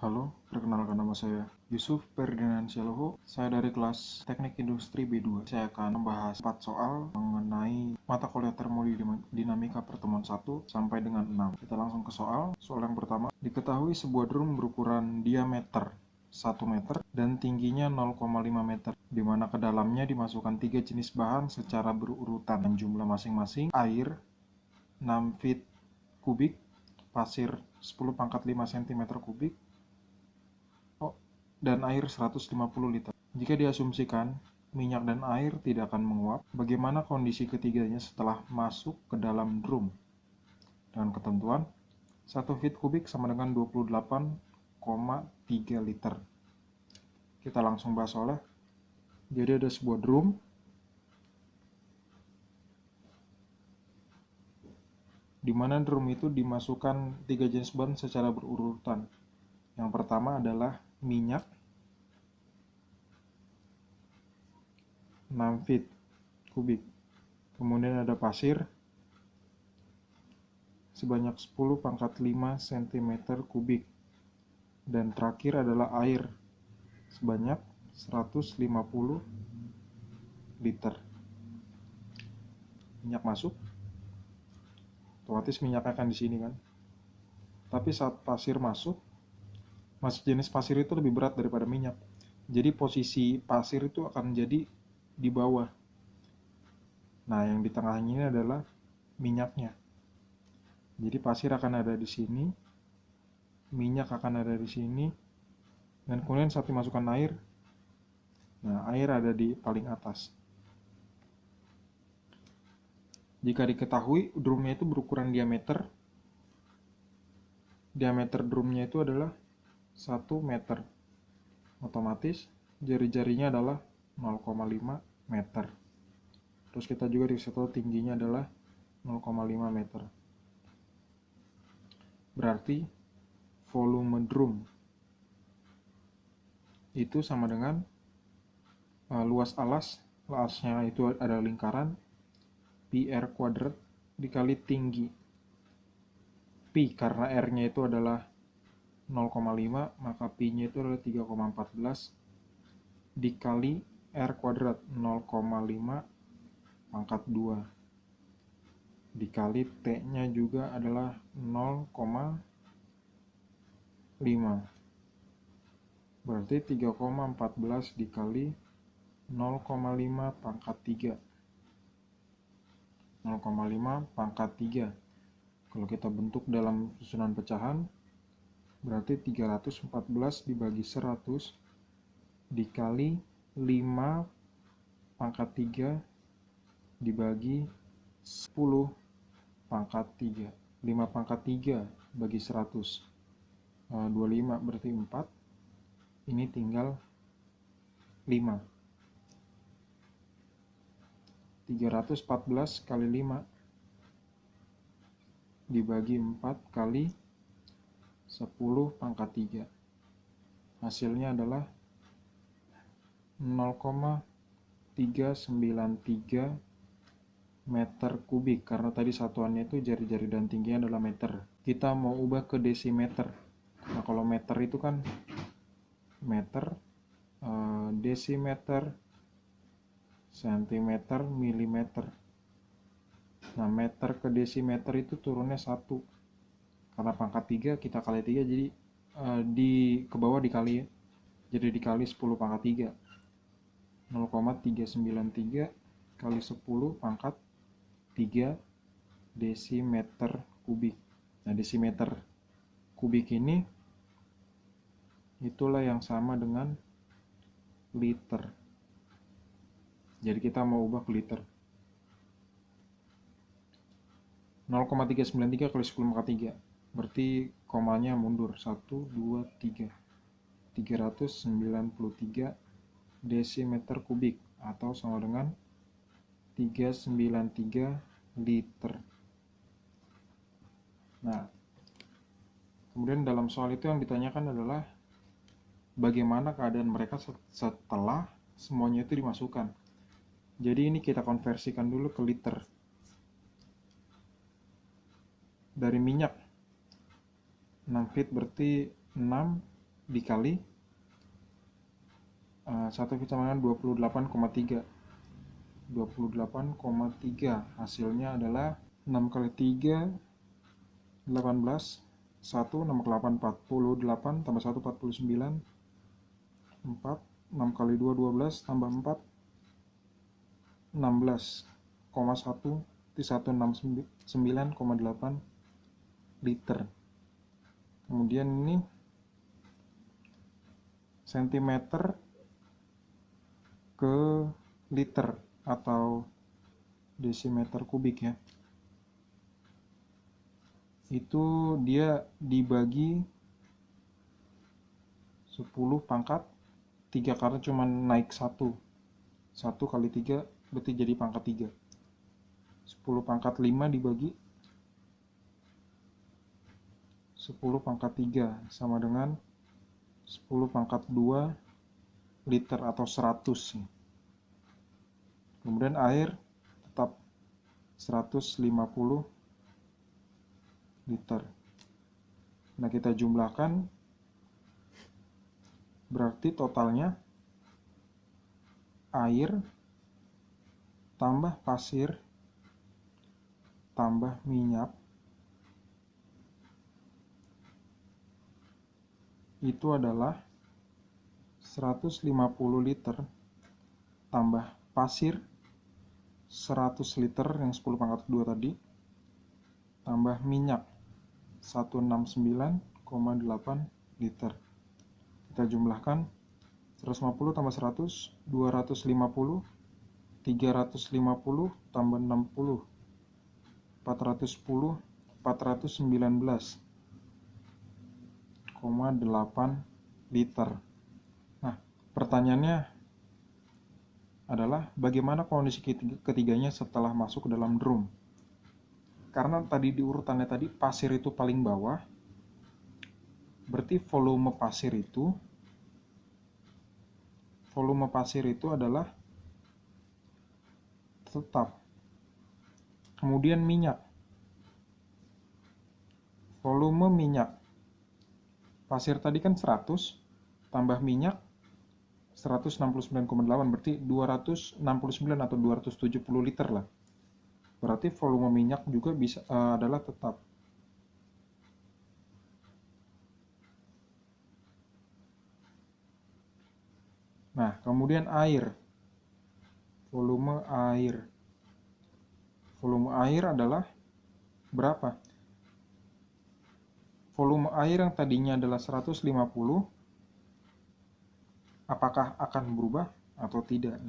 Halo, perkenalkan nama saya Yusuf Ferdinansyah. Saya dari kelas Teknik Industri B2. Saya akan membahas 4 soal mengenai mata kuliah termodinamika pertemuan 1 sampai dengan 6. Kita langsung ke soal. Soal yang pertama, diketahui sebuah drum berukuran diameter 1 meter dan tingginya 0,5 meter, di mana ke dalamnya dimasukkan 3 jenis bahan secara berurutan dan jumlah masing-masing air 6 feet kubik, pasir 10⁵ cm kubik, dan air 150 liter. Jika diasumsikan minyak dan air tidak akan menguap, bagaimana kondisi ketiganya setelah masuk ke dalam drum? Dengan ketentuan 1 feet kubik sama dengan 28,3 liter. Kita langsung bahas soalnya. Jadi ada sebuah drum di mana drum itu dimasukkan 3 jenis bahan secara berurutan. Yang pertama adalah minyak 6 feet kubik, kemudian ada pasir sebanyak 10⁵ cm kubik, dan terakhir adalah air sebanyak 150 liter. Minyak masuk, otomatis minyak akan di sini kan. Tapi saat pasir masuk jenis pasir itu lebih berat daripada minyak. Jadi posisi pasir itu akan jadi di bawah. Nah, yang di tengahnya ini adalah minyaknya. Jadi pasir akan ada di sini, minyak akan ada di sini, dan kemudian saat dimasukkan air, nah air ada di paling atas. Jika diketahui drumnya itu berukuran diameter drumnya itu adalah 1 meter, otomatis jari-jarinya adalah 0,5 meter. Terus kita juga dikasih tahu tingginya adalah 0,5 meter. Berarti volume drum itu sama dengan luas alasnya itu ada lingkaran, pi r kuadrat dikali tinggi. Pi karena r-nya itu adalah 0,5, maka pi-nya itu adalah 3,14 dikali r kuadrat 0,5 pangkat 2 dikali t-nya juga adalah 0,5, berarti 3,14 dikali 0,5 pangkat 3. 0,5 pangkat 3 kalau kita bentuk dalam susunan pecahan, berarti 314 dibagi 100 dikali 5 pangkat 3 dibagi 10 pangkat 3. 5 pangkat 3 bagi 100, 25 berarti 4. Ini tinggal 5. 314 kali 5 dibagi 4 kali 10 pangkat 3. Hasilnya adalah 0,393 meter kubik, karena tadi satuannya itu jari-jari dan tingginya adalah meter. Kita mau ubah ke desimeter. Nah, kalau meter itu kan meter, desimeter, sentimeter, milimeter. Nah, meter ke desimeter itu turunnya 1. Karena pangkat 3 kita kali 3, jadi ke bawah dikali ya. Jadi dikali 10 pangkat 3. 0,393 kali 10 pangkat 3 desimeter kubik. Nah, desimeter kubik ini itulah yang sama dengan liter. Jadi kita mau ubah ke liter. 0,393 kali 10 pangkat 3. Berarti komanya mundur. 1, 2, 3. 393 desimeter kubik atau sama dengan 393 liter. Nah, kemudian dalam soal itu yang ditanyakan adalah bagaimana keadaan mereka setelah semuanya itu dimasukkan. Jadi ini kita konversikan dulu ke liter. Dari minyak 6 feet berarti 6 dikali 1 sama dengan 28,3. 28,3 hasilnya adalah 6 kali 3 18, 1 6 kali 8 48 tambah 1 49, 4 6 kali 2 12 tambah 4 16,1 169,8 liter. Kemudian ini sentimeter ke liter atau desimeter kubik ya. Itu dia dibagi 10 pangkat 3 karena cuma naik 1 kali 3 berarti jadi pangkat 3. 10 pangkat 5 dibagi 10 pangkat 3 sama dengan 10 pangkat 2 liter atau 100. Kemudian air tetap 150 liter. Nah, kita jumlahkan berarti totalnya air tambah pasir tambah minyak itu adalah 150 liter tambah pasir 100 liter yang 10 pangkat 2 tadi tambah minyak 169,8 liter. Kita jumlahkan 150 tambah 100 250, 350 tambah 60 410 419,8 liter. Nah, pertanyaannya adalah bagaimana kondisi ketiganya setelah masuk ke dalam drum. Karena tadi di urutannya tadi pasir itu paling bawah, berarti volume pasir itu adalah tetap. Kemudian minyak, volume minyak, pasir tadi kan 100 tambah minyak 169,8 berarti 269 atau 270 liter lah. Berarti volume minyak juga bisa adalah tetap. Nah, kemudian air. Volume air adalah berapa? Volume air yang tadinya adalah 150 apakah akan berubah atau tidak?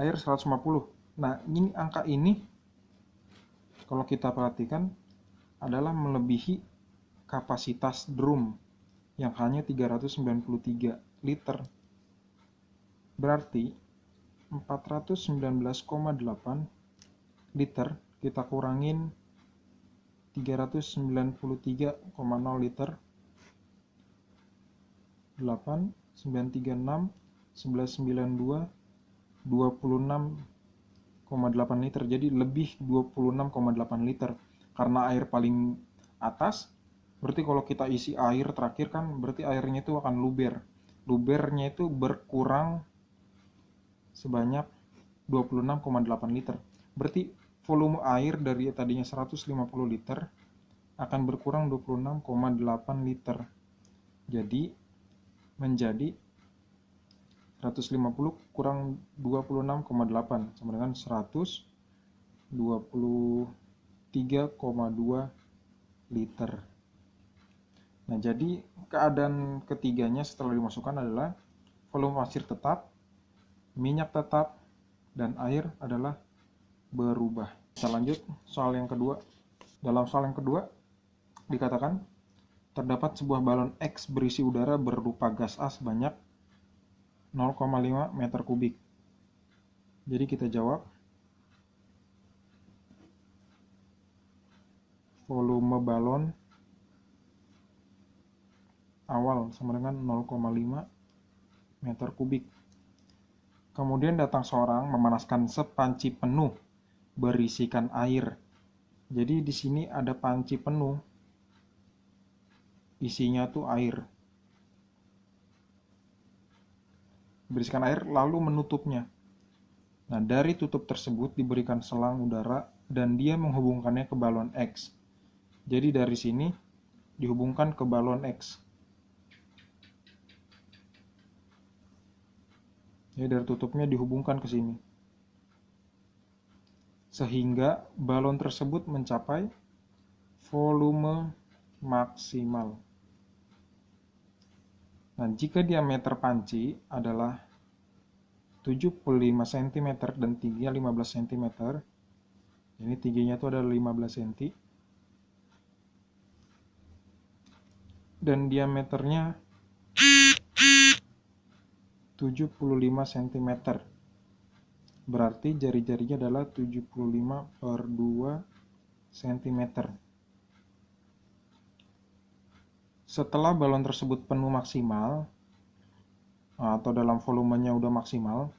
Air 150. Nah, ini angka ini kalau kita perhatikan adalah melebihi kapasitas drum yang hanya 393 liter. Berarti 419,8 liter kita kurangin 393,0 liter 8 936 1192 26,8 liter, jadi lebih 26,8 liter. Karena air paling atas, berarti kalau kita isi air terakhir kan berarti airnya itu akan lubernya itu berkurang sebanyak 26,8 liter. Berarti volume air dari tadinya 150 liter akan berkurang 26,8 liter, jadi menjadi 150 kurang 26,8 sama dengan 123,2 liter. Nah, jadi keadaan ketiganya setelah dimasukkan adalah volume pasir tetap, minyak tetap, dan air adalah berubah. Kita lanjut soal yang kedua. Dalam soal yang kedua dikatakan terdapat sebuah balon X berisi udara berupa gas A sebanyak 0,5 meter kubik. Jadi kita jawab volume balon awal sama dengan 0,5 meter kubik. Kemudian datang seorang memanaskan sepanci penuh berisikan air. Jadi di sini ada panci penuh. isinya tuh air. Berisikan air lalu menutupnya. Nah, dari tutup tersebut diberikan selang udara dan dia menghubungkannya ke balon X. Jadi dari sini dihubungkan ke balon X. Jadi dari tutupnya dihubungkan ke sini. Sehingga balon tersebut mencapai volume maksimal. Nah, jika diameter panci adalah 75 cm dan tingginya 15 cm, ini tingginya itu adalah 15 cm, dan diameternya 75 cm, berarti jari-jarinya adalah 75 per 2 cm. Setelah balon tersebut penuh maksimal, atau dalam volumenya udah maksimal,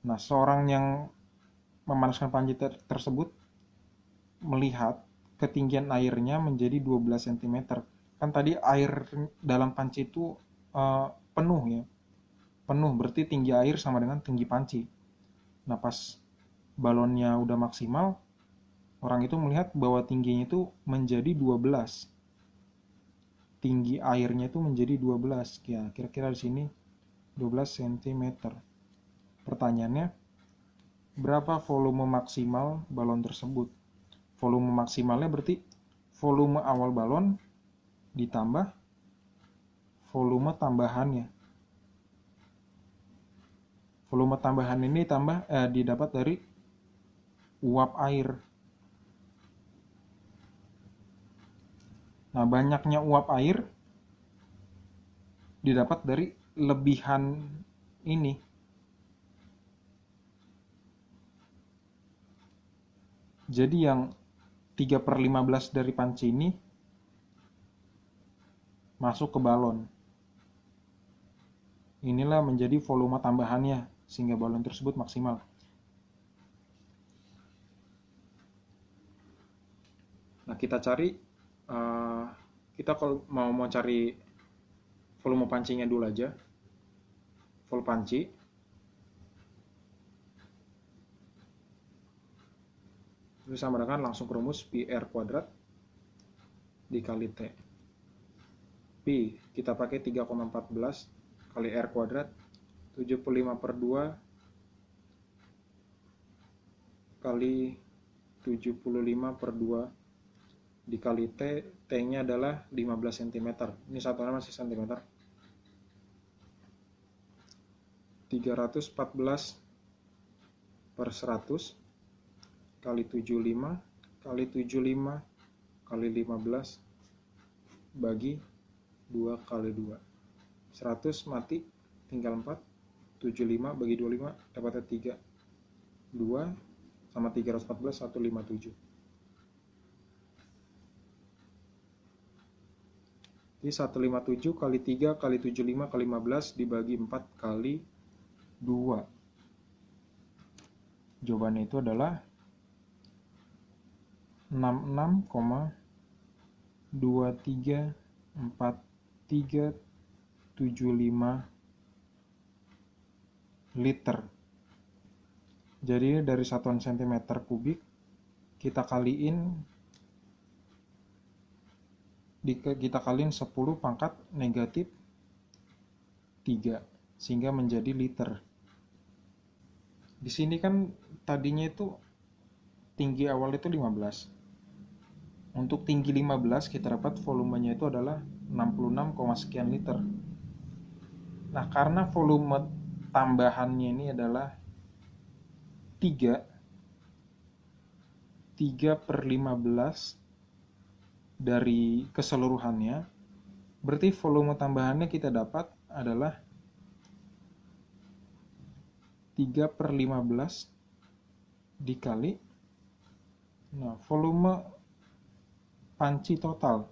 nah seorang yang memanaskan panci tersebut melihat ketinggian airnya menjadi 12 cm. Kan tadi air dalam panci itu penuh ya. Penuh berarti tinggi air sama dengan tinggi panci. Nah, pas balonnya udah maksimal, orang itu melihat bahwa tingginya itu menjadi 12. Tinggi airnya itu menjadi 12. Ya, kira-kira di sini 12 cm. Pertanyaannya, berapa volume maksimal balon tersebut? Volume maksimalnya berarti volume awal balon ditambah volume tambahannya. Volume tambahan ini didapat dari uap air. Nah, banyaknya uap air didapat dari lebihan ini. Jadi yang 3/15 dari panci ini masuk ke balon. Inilah menjadi volume tambahannya sehingga balon tersebut maksimal. Nah, kita kalau mau cari volume pancinya dulu aja. Volume panci itu sama dengan langsung rumus pi R kuadrat dikali T. Pi kita pakai 3,14 kali R kuadrat 75 per 2 kali 75 per 2 dikali T. T-nya adalah 15 cm. Ini satuannya masih cm. 314 per 100 kali 75 kali 75 kali 15 bagi 2 kali 2. 100 mati, tinggal 4. 75 bagi 25 dapatnya 3. 2 sama 314, 157. Jadi 157 kali 3 kali 75 kali 15 dibagi 4 kali 2. Jawabannya itu adalah 66,234375 liter. Jadi dari satuan cm kubik kita kaliin 10 pangkat negatif 3 sehingga menjadi liter. Di sini kan tadinya itu tinggi awal itu 15. Untuk tinggi 15 kita dapat volumenya itu adalah 66, sekian liter. Nah, karena volume tambahannya ini adalah 3 per 15 dari keseluruhannya, berarti volume tambahannya kita dapat adalah 3 per 15 dikali volume panci total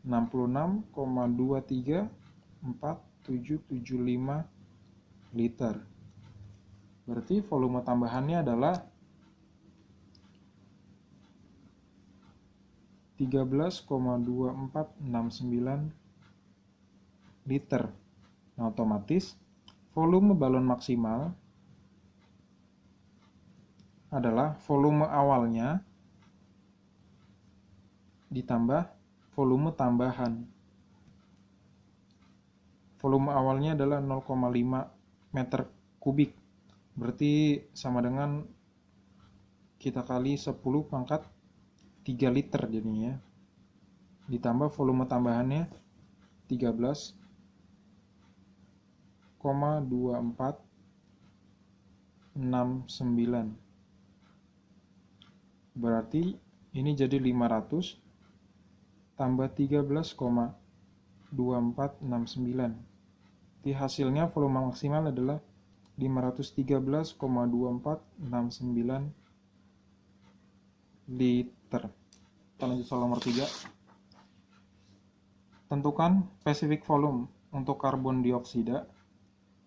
66,234775 liter. Berarti volume tambahannya adalah 13,2469 liter. Nah, otomatis volume balon maksimal adalah volume awalnya ditambah volume tambahan. Volume awalnya adalah 0,5 meter kubik. Berarti sama dengan kita kali 10 pangkat 3 liter jadinya. Ditambah volume tambahannya 13,2469. Berarti ini jadi 500 tambah 13,2469. Jadi hasilnya volume maksimal adalah 513,2469 liter. Kita lanjut soal nomor 3. Tentukan spesifik volume untuk karbon dioksida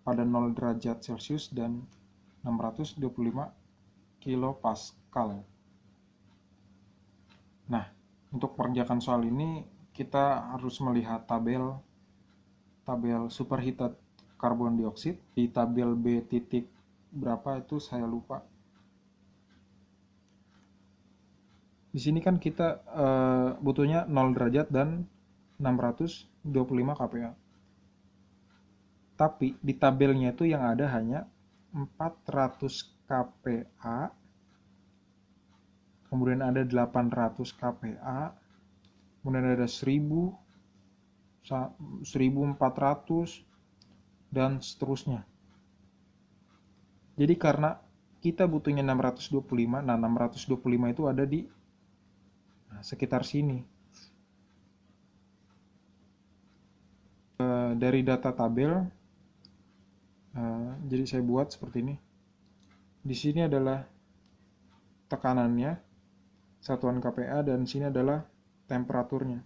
pada 0 derajat Celcius dan 625 kilopascal. Nah, untuk mengerjakan soal ini kita harus melihat tabel superheated karbon dioksida. Di tabel B titik berapa itu saya lupa. Di sini kan kita butuhnya 0 derajat dan 625 kPa. Tapi di tabelnya itu yang ada hanya 400 kPa, kemudian ada 800 kPa, kemudian ada 1000, 1400, dan seterusnya. Jadi karena kita butuhnya 625, nah 625 itu ada di sekitar sini. Dari data tabel, jadi saya buat seperti ini. Di sini adalah tekanannya, satuan kPa, dan sini adalah temperaturnya.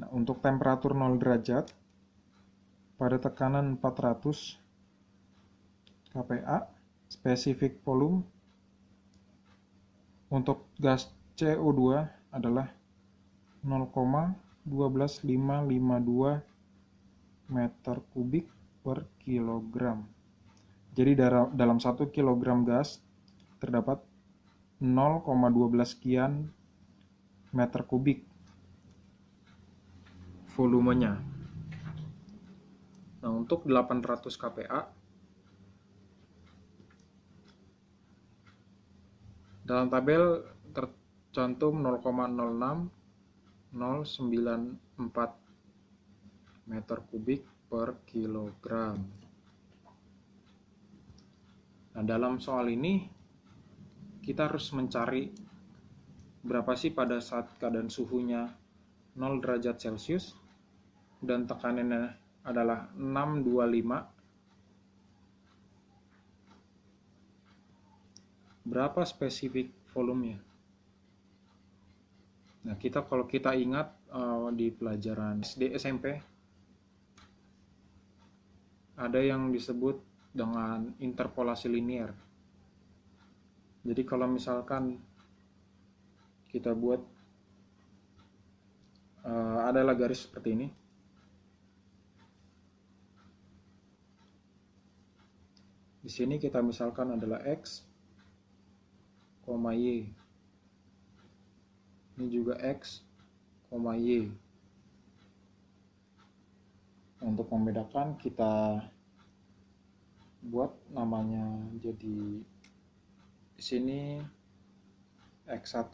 Nah, untuk temperatur 0 derajat pada tekanan 400 kPa, spesifik volume untuk gas CO2 adalah 0,12552 meter kubik per kilogram. Jadi dalam 1 kilogram gas terdapat 0,12 sekian meter kubik volumenya. Nah, untuk 800 kPa dalam tabel tercantum 0,06094 meter kubik per kilogram. Nah, dalam soal ini kita harus mencari berapa sih pada saat keadaan suhunya 0 derajat Celcius dan tekanannya adalah 625. Berapa spesifik volumenya? Nah, kalau kita ingat di pelajaran SD SMP ada yang disebut dengan interpolasi linier. Jadi kalau misalkan kita buat adalah garis seperti ini. Di sini kita misalkan adalah X, Y. Ini juga X, Y. Untuk membedakan kita buat namanya jadi di sini X1,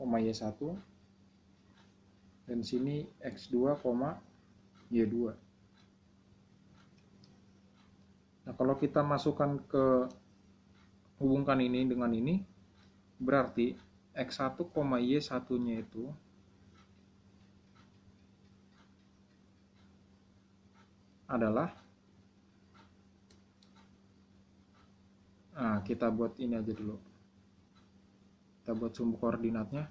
Y1, dan sini X2, Y2. Nah, kalau kita masukkan hubungkan ini dengan ini, berarti X1, Y1-nya itu adalah, nah kita buat ini aja dulu. Kita buat sumbu koordinatnya.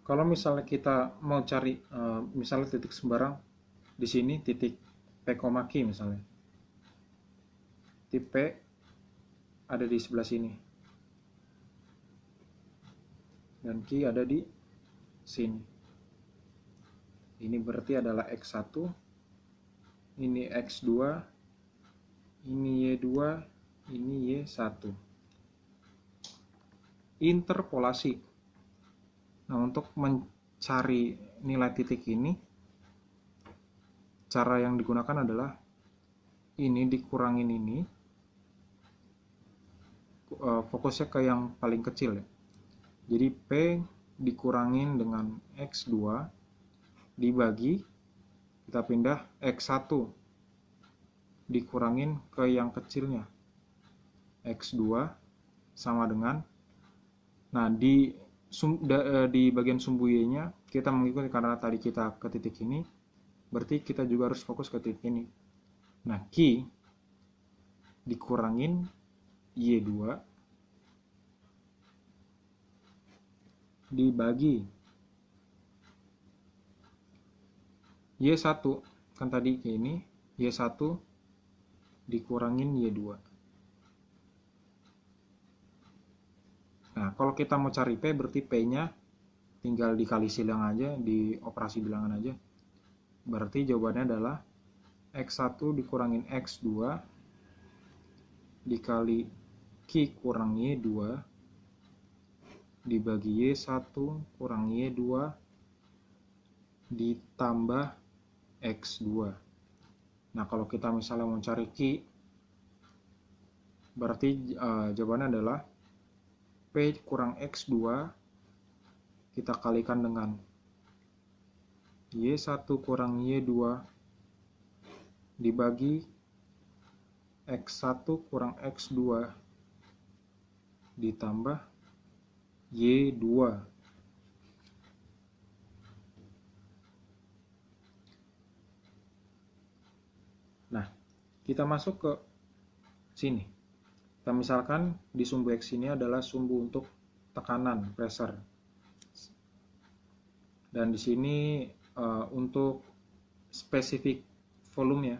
Kalau misalnya kita mau cari misalnya titik sembarang di sini, titik P, Q misalnya. Titik P ada di sebelah sini. Dan Q ada di sini. Ini berarti adalah X1, ini X2, ini Y2, ini Y1. Interpolasi. Nah, untuk mencari nilai titik ini, cara yang digunakan adalah ini dikurangin ini, fokusnya ke yang paling kecil ya. Jadi P dikurangin dengan X2 dibagi, kita pindah X1 dikurangin ke yang kecilnya, X2 sama dengan, nah di bagian sumbu Y-nya kita mengikuti, karena tadi kita ke titik ini, berarti kita juga harus fokus ke titik ini. Nah, Q dikurangin Y2 dibagi Y1, kan tadi kayak ini, Y1 dikurangin Y2. Nah, kalau kita mau cari P, berarti P-nya tinggal dikali silang aja, di operasi bilangan aja. Berarti jawabannya adalah X1 dikurangin X2 dikali Q kurang Y2 dibagi Y1 kurang Y2 ditambah X2. Nah, kalau kita misalnya mau cari Q, berarti jawabannya adalah P kurang X2 kita kalikan dengan Y1 kurang Y2 dibagi X1 kurang X2 ditambah Y2. Nah, kita masuk ke sini. Kita misalkan di sumbu X ini adalah sumbu untuk tekanan, pressure. Dan di sini untuk spesifik volume ya.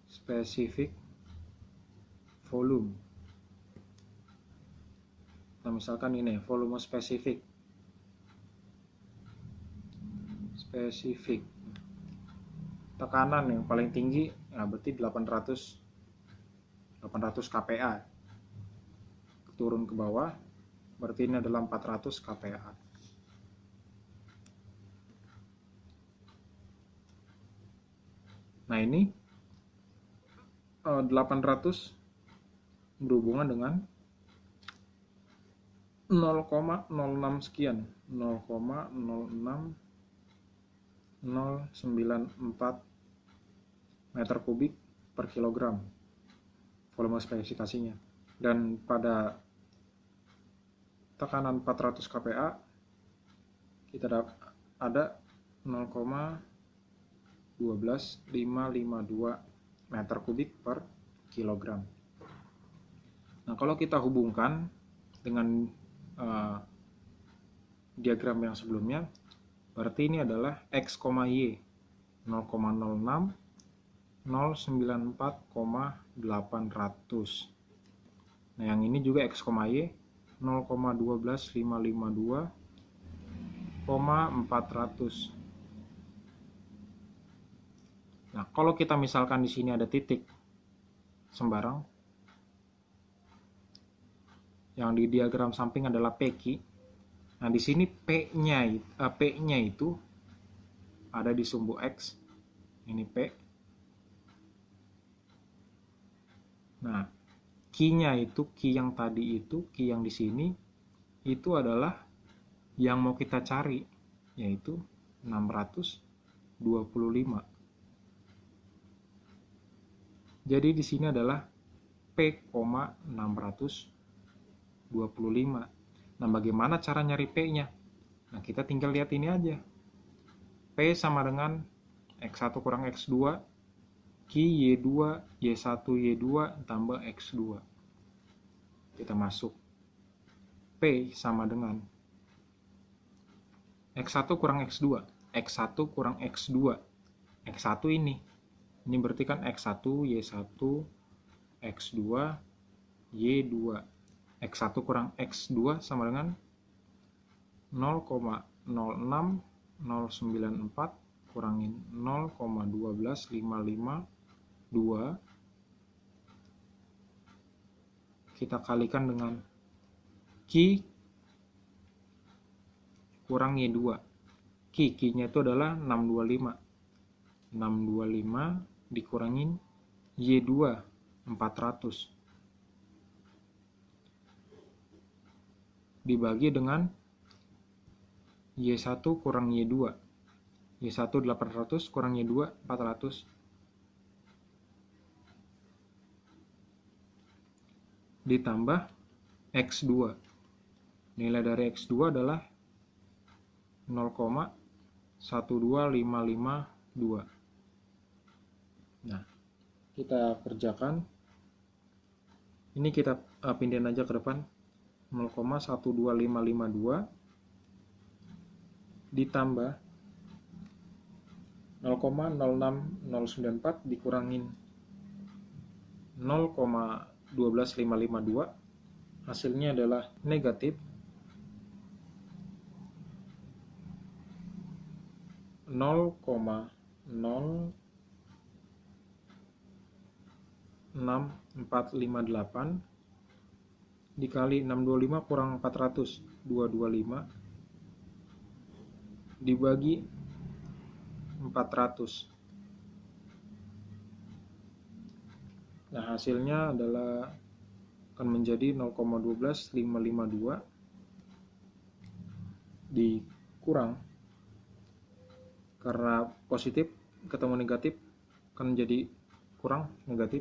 Spesifik volume. Nah, misalkan ini volume spesifik. Spesifik. Tekanan yang paling tinggi, nah berarti 800 kPa. Turun ke bawah, berarti ini adalah 400 kPa. Nah, ini 800 berhubungan dengan 0,06 sekian, 0,06094 meter kubik per kilogram volume spesifikasinya. Dan pada tekanan 400 kPa kita ada 0,12552 meter kubik per kilogram. Nah, kalau kita hubungkan dengan diagram yang sebelumnya, berarti ini adalah X, Y 0,06 094,800. Nah, yang ini juga X, Y 0,12552,400. Nah, kalau kita misalkan di sini ada titik sembarang, yang di diagram samping adalah PQ. Nah, di sini P-nya itu ada di sumbu X. Ini P. Nah, Q-nya itu, Q yang tadi itu, Q yang di sini itu adalah yang mau kita cari, yaitu 625. Jadi di sini adalah P,625. Nah, bagaimana cara nyari P-nya? Nah, kita tinggal lihat ini aja. P sama dengan X1 kurang X2, Q Y2, Y1 Y2 tambah X2. Kita masuk. P P sama dengan X1 kurang X2. X1 kurang X2. X1 ini berarti kan X1, Y1, X2, Y2. X1 kurang X2 sama dengan 0,06094 kurangin 0,12552. Kita kalikan dengan Q kurang Y2. Q-nya itu adalah 625. 625 dikurangin Y2 400 dibagi dengan Y1 kurang Y2. Y1 800 kurang Y2 400. Ditambah X2. Nilai dari X2 adalah 0,12552. Nah, kita kerjakan. Ini kita pindahin aja ke depan. 0,12552 ditambah 0,06094 dikurangin 0,12552, hasilnya adalah negatif 0,06458 dikali 625 kurang 400 225 dibagi 400. Nah, hasilnya adalah akan menjadi 0,12552 dikurang, karena positif ketemu negatif akan menjadi kurang negatif,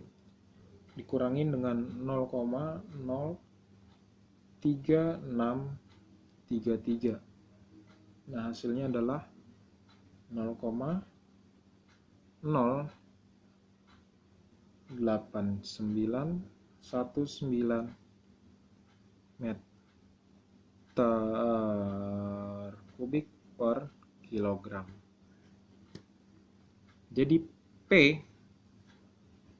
dikurangin dengan 0,03633. Nah, hasilnya adalah 0,08919 meter kubik per kilogram. Jadi P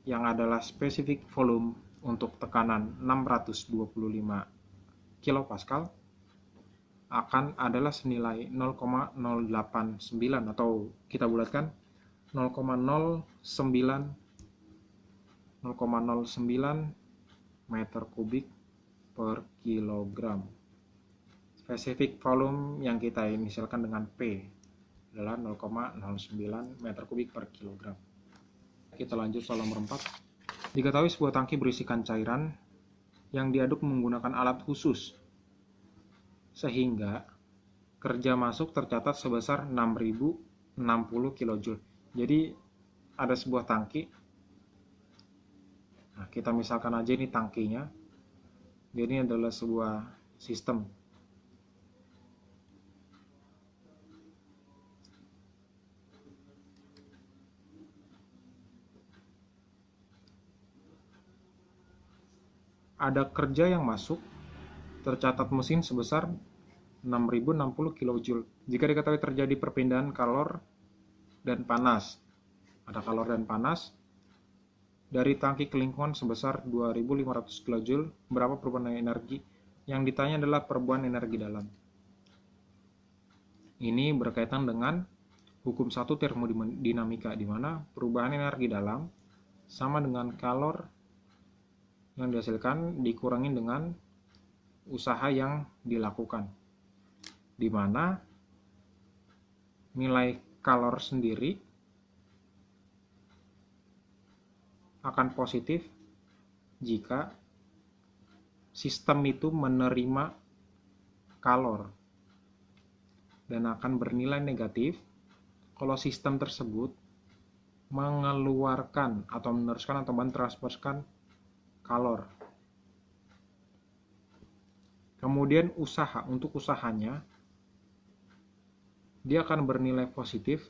yang adalah spesifik volume untuk tekanan 625 kilopascal akan adalah senilai 0,089 atau kita bulatkan 0,09 meter kubik per kilogram. Spesifik volume yang kita inisialkan dengan P adalah 0,09 meter kubik per kilogram. Kita lanjut soal nomor 4. Diketahui sebuah tangki berisikan cairan yang diaduk menggunakan alat khusus, sehingga kerja masuk tercatat sebesar 6060 kJ. Jadi ada sebuah tangki. Nah, kita misalkan aja ini tangkinya. Jadi ini adalah sebuah sistem. Ada kerja yang masuk, tercatat mesin sebesar 6060 kJ. Jika diketahui terjadi perpindahan kalor dan panas, ada kalor dan panas, dari tangki ke lingkungan sebesar 2500 kJ, berapa perubahan energi? Yang ditanya adalah perubahan energi dalam. Ini berkaitan dengan hukum 1 termodinamika, di mana perubahan energi dalam sama dengan kalor yang dihasilkan dikurangin dengan usaha yang dilakukan, di mana nilai kalor sendiri akan positif jika sistem itu menerima kalor, dan akan bernilai negatif kalau sistem tersebut mengeluarkan atau meneruskan atau mentransferkan kalor. Kemudian usaha, untuk usahanya dia akan bernilai positif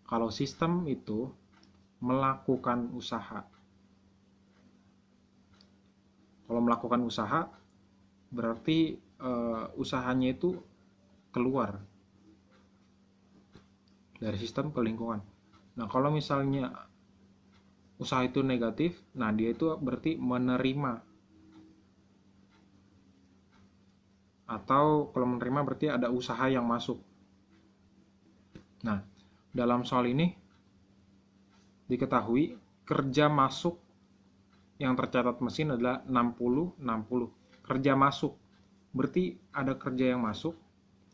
kalau sistem itu melakukan usaha. Kalau melakukan usaha, berarti usahanya itu keluar dari sistem ke lingkungan. Nah, kalau misalnya usaha itu negatif, nah dia itu berarti menerima. Atau kalau menerima berarti ada usaha yang masuk. Nah, dalam soal ini diketahui kerja masuk yang tercatat mesin adalah 60-60. Kerja masuk berarti ada kerja yang masuk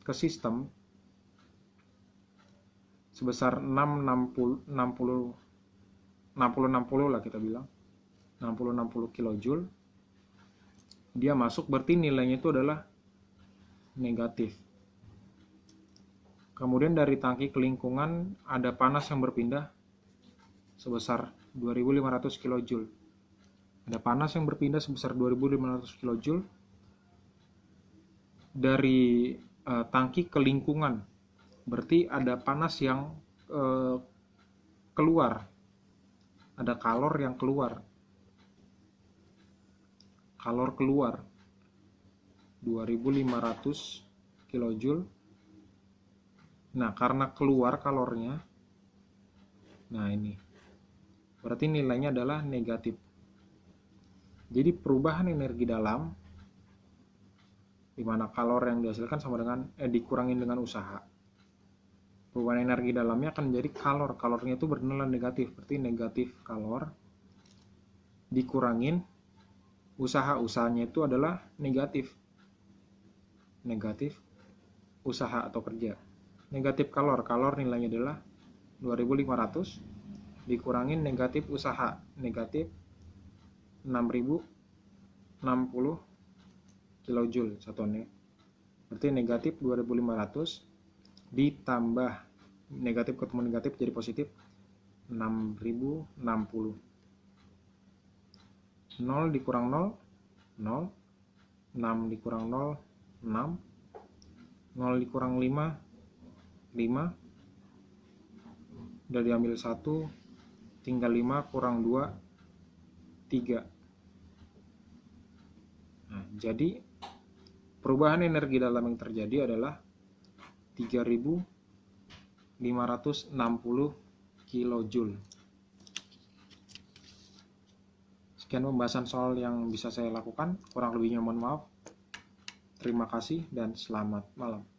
ke sistem sebesar 60 lah kita bilang, 60 kilojoule. Dia masuk berarti nilainya itu adalah negatif. Kemudian dari tangki ke lingkungan ada panas yang berpindah sebesar 2500 kilojoule. Ada panas yang berpindah sebesar 2500 kilojoule dari tangki ke lingkungan. Berarti ada panas yang keluar. Ada kalor yang keluar. Kalor keluar 2500 kilojoule. Nah, karena keluar kalornya, nah ini berarti nilainya adalah negatif. Jadi perubahan energi dalam, di mana kalor yang dihasilkan sama dengan dikurangin dengan usaha. Perubahan energi dalamnya akan menjadi kalor. Kalornya itu bernilai negatif, berarti negatif kalor dikurangin usaha. Usahanya itu adalah negatif. Negatif usaha atau kerja. Negatif kalor. Kalor nilainya adalah 2500 dikurangin negatif usaha. Negatif 6060 kilojoule satuannya. Berarti negatif 2500 ditambah negatif ketemu negatif jadi positif 6060. 0 dikurang 0 0, 6 dikurang 0 6, 0 dikurang 5 5, udah diambil 1, tinggal 5 kurang 2 3. Nah, jadi perubahan energi dalam yang terjadi adalah 3560 kilojoule. Sekian pembahasan soal yang bisa saya lakukan. Kurang lebihnya mohon maaf. Terima kasih dan selamat malam.